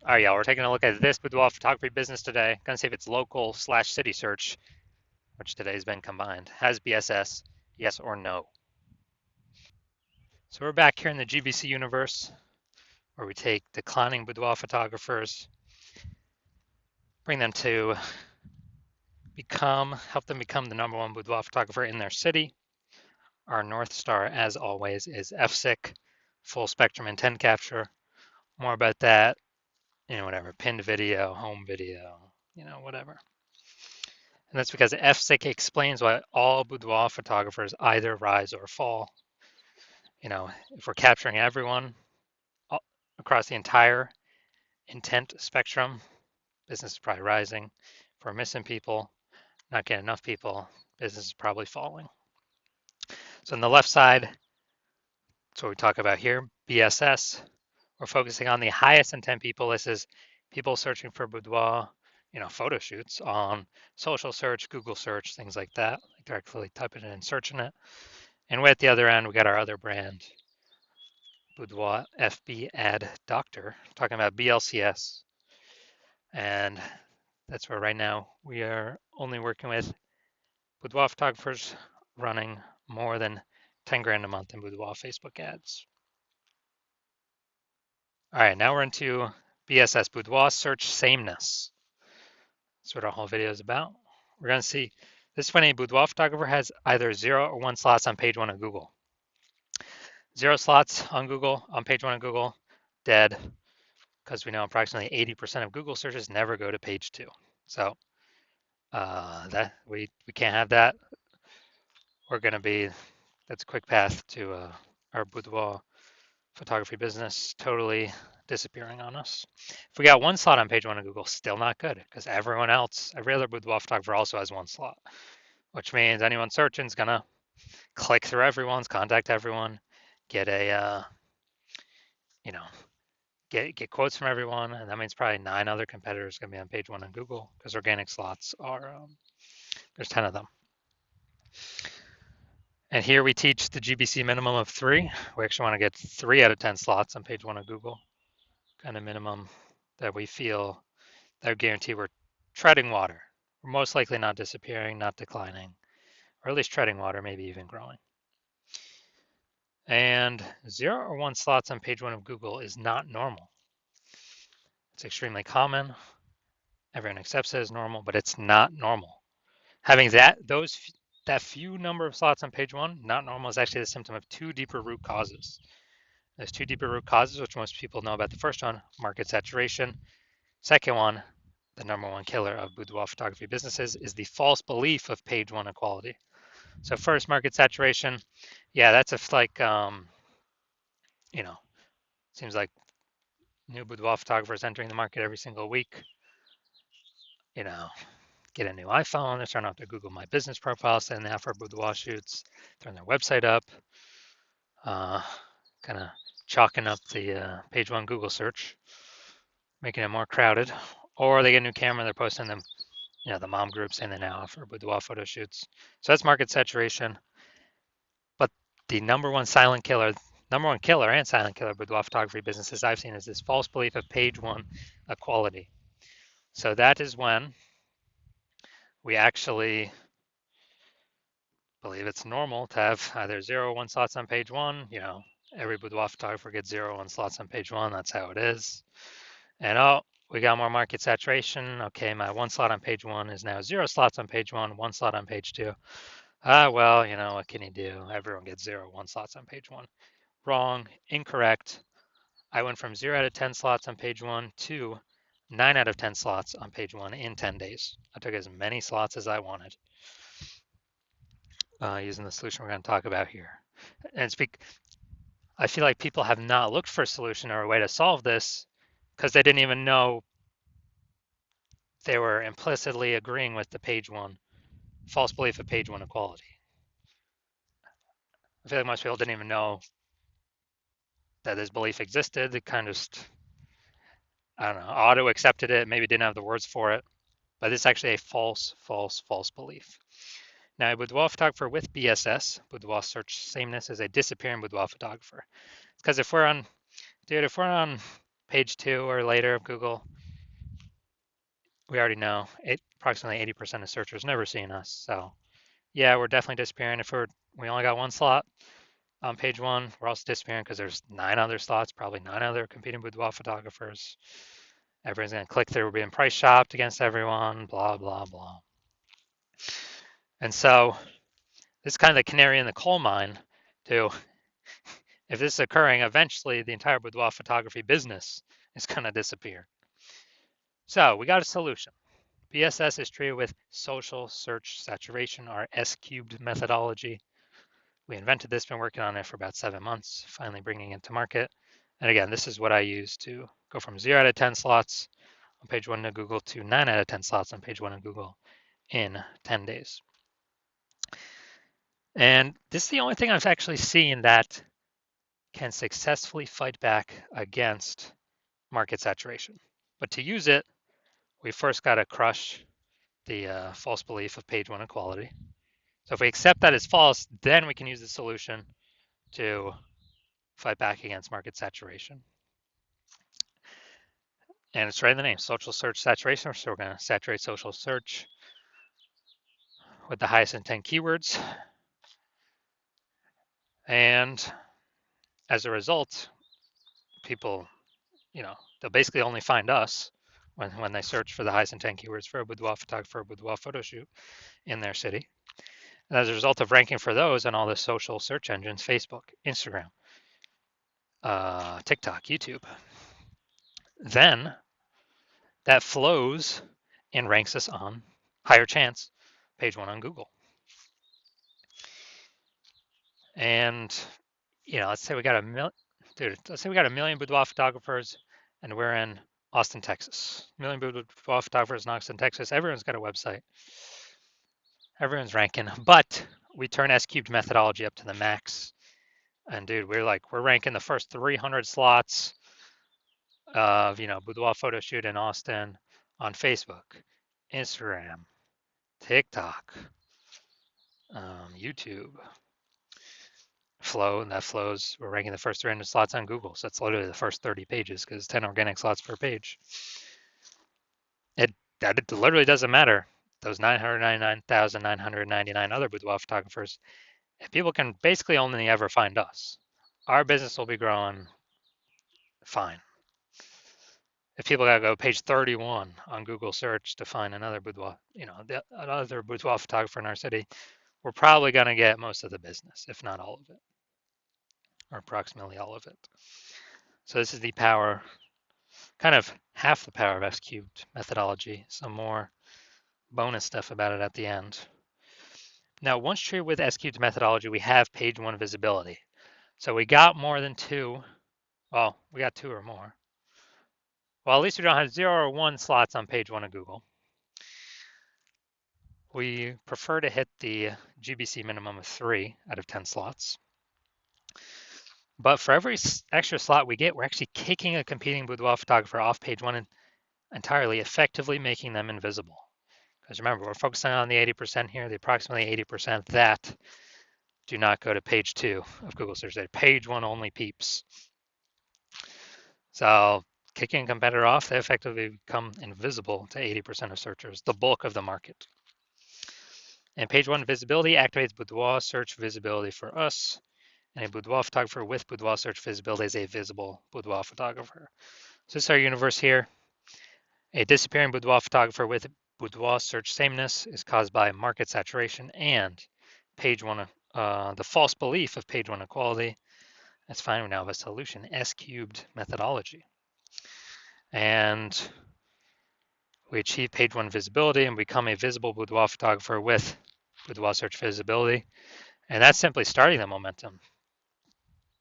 All right, y'all, we're taking a look at this boudoir photography business today. Gonna see if it's local/city search, which today has been combined. Has BSS, yes or no? So we're back here in the GBC universe where we take declining boudoir photographers, bring them to help them become the #1 boudoir photographer in their city. Our North Star, as always, is FSIC, full spectrum intent capture. More about that, whatever, pinned video, home video, whatever. And that's because FSIC explains why all boudoir photographers either rise or fall. If we're capturing everyone across the entire intent spectrum, business is probably rising. If we're missing people, not getting enough people, business is probably falling. So on the left side, that's what we talk about here, BSS. We're focusing on the highest intent people. This is people searching for boudoir, photo shoots on social search, Google search, things like that, like directly typing it in and searching it. And way at the other end, we got our other brand, Boudoir FB Ad Doctor, talking about BLCS. And that's where right now we are only working with boudoir photographers running more than 10 grand a month in boudoir Facebook ads. All right, now we're into BSS, Boudoir Search Sameness. That's what our whole video is about. We're going to see this when a boudoir photographer has either 0 or 1 slots on page 1 of Google. 0 slots on Google, on page 1 of Google, dead, because we know approximately 80% of Google searches never go to page 2. So that we can't have that. We're going to be, that's a quick path to our boudoir photography business totally disappearing on us. If we got 1 slot on page 1 of Google, still not good, because everyone else, every other boudoir photographer also has 1 slot, which means anyone searching is going to click through everyone's, contact everyone, get a, get quotes from everyone, and that means probably 9 other competitors going to be on page 1 on Google, because organic slots are, there's 10 of them. And here we teach the GBC minimum of 3. We actually want to get 3 out of 10 slots on page 1 of Google, kind of minimum that we feel that would guarantee we're treading water. We're most likely not disappearing, not declining, or at least treading water, maybe even growing. And 0 or 1 slots on page 1 of Google is not normal. It's extremely common. Everyone accepts it as normal, but it's not normal. Having that few number of slots on page 1, not normal, is actually the symptom of 2 deeper root causes. There's 2 deeper root causes, which most people know about. The first one, market saturation. Second one, the #1 killer of boudoir photography businesses, is the false belief of page 1 equality. So first, market saturation. Yeah, that's seems like new boudoir photographers entering the market every single week. Get a new iPhone, they're starting off their Google My Business profile, saying they offer boudoir shoots, throwing their website up, kind of chalking up the page 1 Google search, making it more crowded. Or they get a new camera, they're posting them, the mom group saying they now offer boudoir photo shoots. So that's market saturation. But the #1 silent killer, #1 killer and silent killer boudoir photography businesses I've seen is this false belief of page 1 equality. So that is when we actually believe it's normal to have either 0 or 1 slots on page 1. Every boudoir photographer gets 0 or 1 slots on page 1. That's how it is. And we got more market saturation. Okay, my 1 slot on page 1 is now 0 slots on page 1, 1 slot on page 2. Well, what can you do? Everyone gets 0 or 1 slots on page 1. Wrong, incorrect. I went from 0 out of 10 slots on page 1 to 9 out of 10 slots on page 1 in 10 days. I took as many slots as I wanted using the solution we're going to talk about here. And I feel like people have not looked for a solution or a way to solve this because they didn't even know they were implicitly agreeing with the page 1 false belief of page 1 equality. I feel like most people didn't even know that this belief existed. They kind of just, I don't know, auto accepted it, maybe didn't have the words for it, but it's actually a false belief. Now, a boudoir photographer with BSS, Boudoir Search Sameness, is a disappearing boudoir photographer. Because if we're on page 2 or later of Google, we already know approximately 80% of searchers never seen us. So yeah, we're definitely disappearing. If we only got one slot on page 1, we're also disappearing because there's 9 other slots, probably 9 other competing boudoir photographers. Everyone's going to click through. We're being price shopped against everyone, blah, blah, blah. And so this is kind of the canary in the coal mine to, if this is occurring, eventually the entire boudoir photography business is going to disappear. So we got a solution. BSS is treated with social search saturation, our S-cubed methodology. We invented this, been working on it for about 7 months, finally bringing it to market. And again, this is what I use to go from 0 out of 10 slots on page 1 of Google to 9 out of 10 slots on page 1 of Google in 10 days. And this is the only thing I've actually seen that can successfully fight back against market saturation. But to use it, we first got to crush the false belief of page 1 equality. So if we accept that as false, then we can use the solution to fight back against market saturation. And it's right in the name, social search saturation. So we're going to saturate social search with the highest intent keywords. And as a result, people, they'll basically only find us when they search for the highest intent keywords for a boudoir photographer, boudoir photo shoot in their city. And as a result of ranking for those on all the social search engines, Facebook, Instagram, TikTok, YouTube, then that flows and ranks us on higher chance page 1 on Google. And let's say we got a million boudoir photographers and we're in Austin, Texas. A million boudoir photographers in Austin, Texas. Everyone's got a website. Everyone's ranking, but we turn S-cubed methodology up to the max. And dude, we're ranking the first 300 slots of, boudoir photo shoot in Austin on Facebook, Instagram, TikTok, YouTube, Flow, and that flows. We're ranking the first 300 slots on Google. So it's literally the first 30 pages because 10 organic slots per page. It literally doesn't matter. Those 999,999 other boudoir photographers, if people can basically only ever find us, our business will be growing fine. If people gotta go page 31 on Google search to find another boudoir, another boudoir photographer in our city, we're probably gonna get most of the business, if not all of it, or approximately all of it. So this is the power, kind of half the power of S-cubed methodology. Some more bonus stuff about it at the end. Now, once treated with S-cubed methodology, we have page 1 visibility. So we got more than 2. Well, we got 2 or more. Well, at least we don't have 0 or 1 slots on page 1 of Google. We prefer to hit the GBC minimum of 3 out of 10 slots. But for every extra slot we get, we're actually kicking a competing boudoir photographer off page 1 entirely, effectively making them invisible. Because remember, we're focusing on the 80% here, the approximately 80% that do not go to page 2 of Google search. They're page 1 only peeps. So kicking a competitor off, they effectively become invisible to 80% of searchers, the bulk of the market. And page 1 visibility activates boudoir search visibility for us. And a boudoir photographer with boudoir search visibility is a visible boudoir photographer. So this is our universe here. A disappearing boudoir photographer with boudoir search sameness is caused by market saturation and page 1, the false belief of page 1 equality. That's fine. We now have a solution, S-cubed methodology. And we achieve page 1 visibility and become a visible boudoir photographer with boudoir search visibility. And that's simply starting the momentum.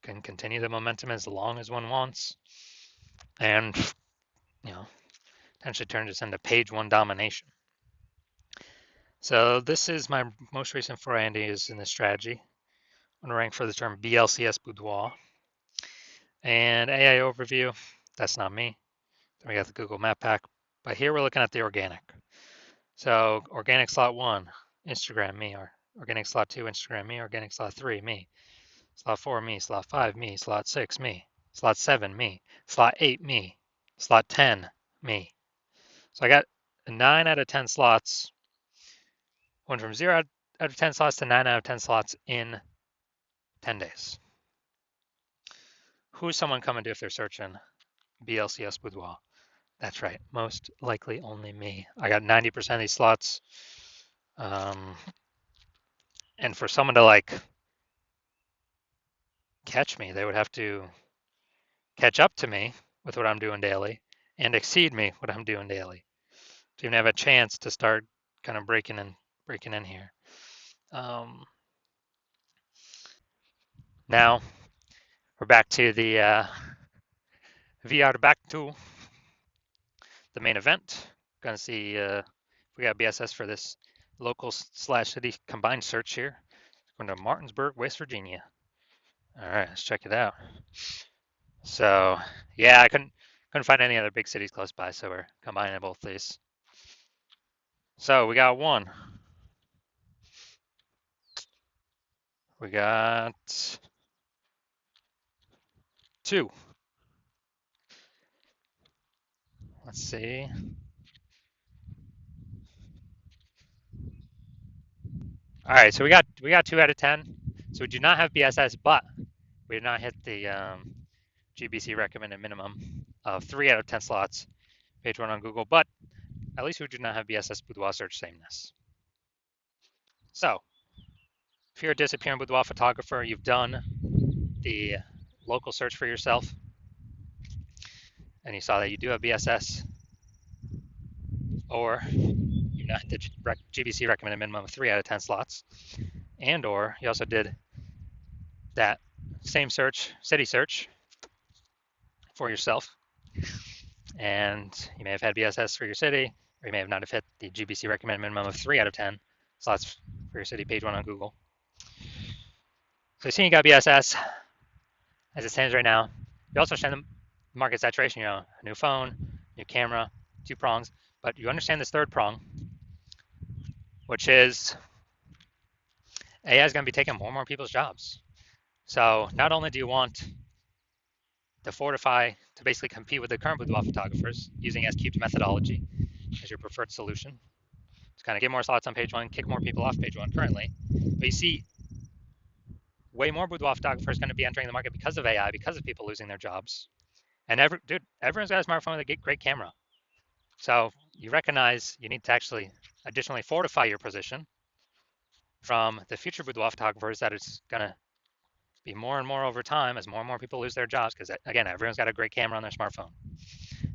Can continue the momentum as long as one wants. And, potentially turn this into page 1 domination. So this is my most recent foray into using this strategy. I'm gonna rank for the term BLCS boudoir. And AI overview, that's not me. Then we got the Google Map Pack. But here we're looking at the organic. So organic slot 1, Instagram, me. Or organic slot 2, Instagram, me. Organic slot 3, me. Slot 4, me. Slot 5, me. Slot 6, me. Slot 7, me. Slot 8, me. Slot 10, me. So I got 9 out of 10 slots, went from 0 out of 10 slots to 9 out of 10 slots in 10 days. Who's someone coming to if they're searching BLCS Boudoir? That's right, most likely only me. I got 90% of these slots. And for someone to like catch me, they would have to catch up to me with what I'm doing daily and exceed me what I'm doing daily to even have a chance to start kind of breaking in here. Now we're back to the VR back to the main event. Gonna see we got BSS for this local slash city combined search here. Going to Martinsburg, West Virginia. All right, let's check it out. So yeah, I couldn't find any other big cities close by, so we're combining both these. So we got 1. We got 2. Let's see. All right, so we got 2 out of 10. So we do not have BSS, but we did not hit the GBC recommended minimum of 3 out of 10 slots, page 1 on Google, but at least we do not have BSS Boudoir search sameness. So if you're a disappearing boudoir photographer, you've done the local search for yourself, and you saw that you do have BSS, or you not hit the GBC recommended minimum of 3 out of 10 slots, and or you also did that same search, city search, for yourself, and you may have had BSS for your city, or you may have not have hit the GBC recommended minimum of 3 out of 10 slots for your city, page 1 on Google. So you see you got BSS as it stands right now. You also understand the market saturation, a new phone, new camera, 2 prongs, but you understand this 3rd prong, which is AI is going to be taking more and more people's jobs. So not only do you want to fortify to basically compete with the current boudoir photographers using S-cubed methodology as your preferred solution to kind of get more slots on page 1, kick more people off page 1 currently. But you see way more boudoir photographers going to be entering the market because of AI, because of people losing their jobs. And everyone's got a smartphone with a great camera. So you recognize you need to actually additionally fortify your position from the future boudoir photographers that it's going to be more and more over time as more and more people lose their jobs because, again, everyone's got a great camera on their smartphone.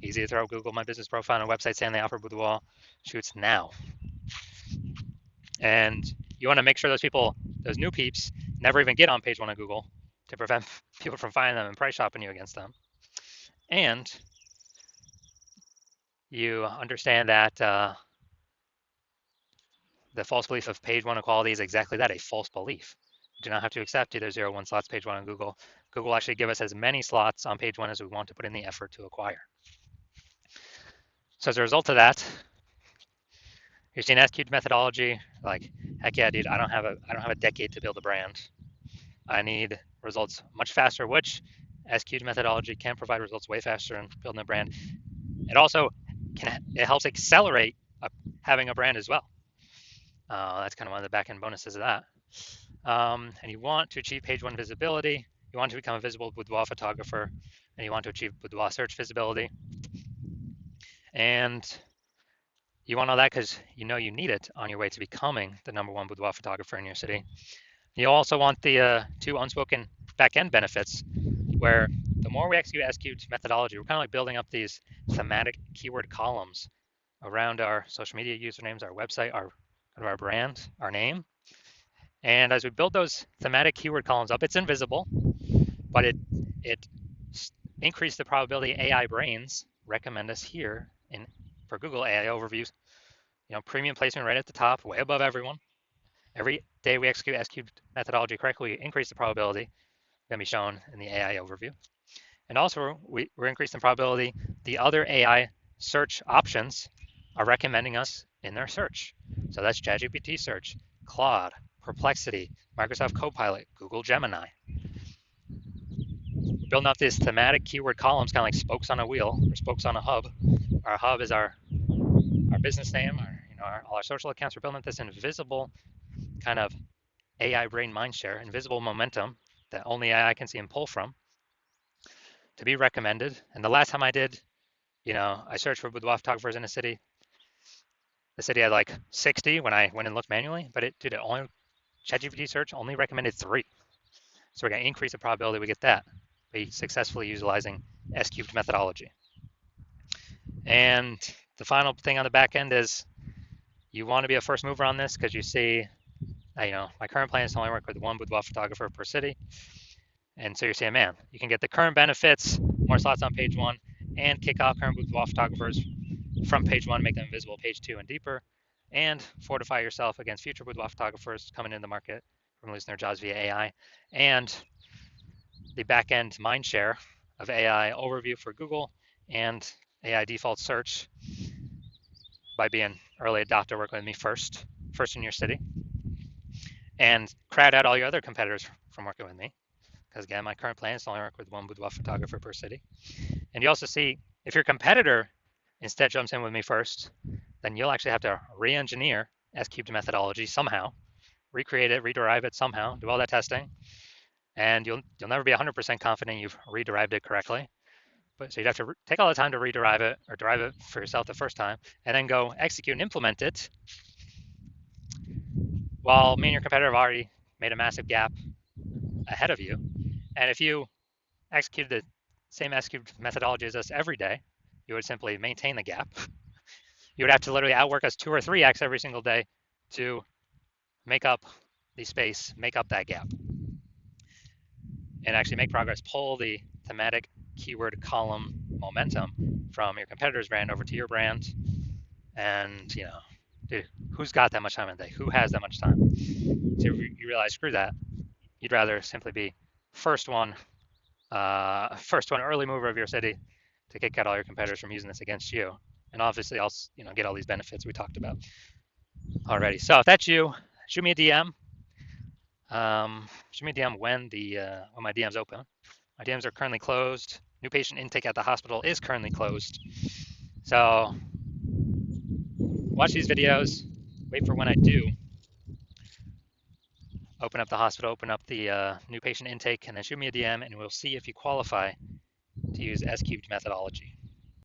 Easy to throw Google My Business Profile on a website saying they offer boudoir shoots now. And you want to make sure those people, those new peeps, never even get on page 1 of Google to prevent people from finding them and price shopping you against them. And you understand that the false belief of page 1 equality is exactly that, a false belief. You do not have to accept either 0 or 1 slots page 1 on Google. Google will actually give us as many slots on page 1 as we want to put in the effort to acquire. So as a result of that, you're seeing S-cubed methodology, like, heck yeah, dude, I don't have a decade to build a brand. I need results much faster, which S-cubed methodology can provide results way faster in building a brand. It also it helps accelerate having a brand as well. That's kind of one of the back-end bonuses of that. And you want to achieve page 1 visibility. You want to become a visible boudoir photographer, and you want to achieve boudoir search visibility. And you want all that because you know you need it on your way to becoming the #1 boudoir photographer in your city. You also want the 2 unspoken back-end benefits, where the more we execute S-cubed methodology, we're kind of like building up these thematic keyword columns around our social media usernames, our website, our brand, our name. And as we build those thematic keyword columns up, it's invisible, but it increased the probability AI brains recommend us here for Google AI overviews. Premium placement right at the top, way above everyone. Every day we execute S-cubed methodology correctly, we increase the probability going to be shown in the AI overview. And also, we're increasing the probability the other AI search options are recommending us in their search. So that's ChatGPT search, Claude, Perplexity, Microsoft Copilot, Google Gemini. building up these thematic keyword columns, kind of like spokes on a wheel or spokes on a hub. Our hub is our business name, all our social accounts. We're building up this invisible kind of AI brain mindshare, invisible momentum that only AI can see and pull from to be recommended. And the last time I did, I searched for boudoir photographers in a city. The city had like 60 when I went and looked manually, but it only ChatGPT search only recommended 3. So we're going to increase the probability we get that by successfully utilizing S cubed methodology. And the final thing on the back end is you want to be a first mover on this because you see, my current plan is to only work with one boudoir photographer per city. And so you're saying, man, you can get the current benefits, more slots on page 1, and kick off current boudoir photographers from page 1, make them visible page 2 and deeper, and fortify yourself against future boudoir photographers coming into the market from losing their jobs via AI, and the back-end mindshare of AI overview for Google and AI default search by being early adopter, working with me first in your city, and crowd out all your other competitors from working with me. Because again, my current plan is to only work with one boudoir photographer per city. And you also see if your competitor instead jumps in with me first, then you'll actually have to re-engineer S-cubed methodology somehow, recreate it, rederive it somehow, do all that testing, and you'll never be 100% confident you've rederived it correctly. But so you'd have to take all the time to rederive it or derive it for yourself the first time, and then go execute and implement it. While me and your competitor have already made a massive gap ahead of you, and if you executed the same S-cubed methodology as us every day, you would simply maintain the gap. You would have to literally outwork us 2 or 3x every single day to make up the space, make up that gap, and actually make progress, pull the thematic keyword column momentum from your competitor's brand over to your brand. And, dude, who's got that much time in a day? Who has that much time? So you realize, screw that. You'd rather simply be first one early mover of your city to kick out all your competitors from using this against you. And obviously, I'll get all these benefits we talked about already. So if that's you, shoot me a DM. Shoot me a DM when my DM's open. My DMs are currently closed. New patient intake at the hospital is currently closed. So watch these videos. Wait for when I do open up the hospital, open up the new patient intake, and then shoot me a DM, and we'll see if you qualify to use S-cubed methodology.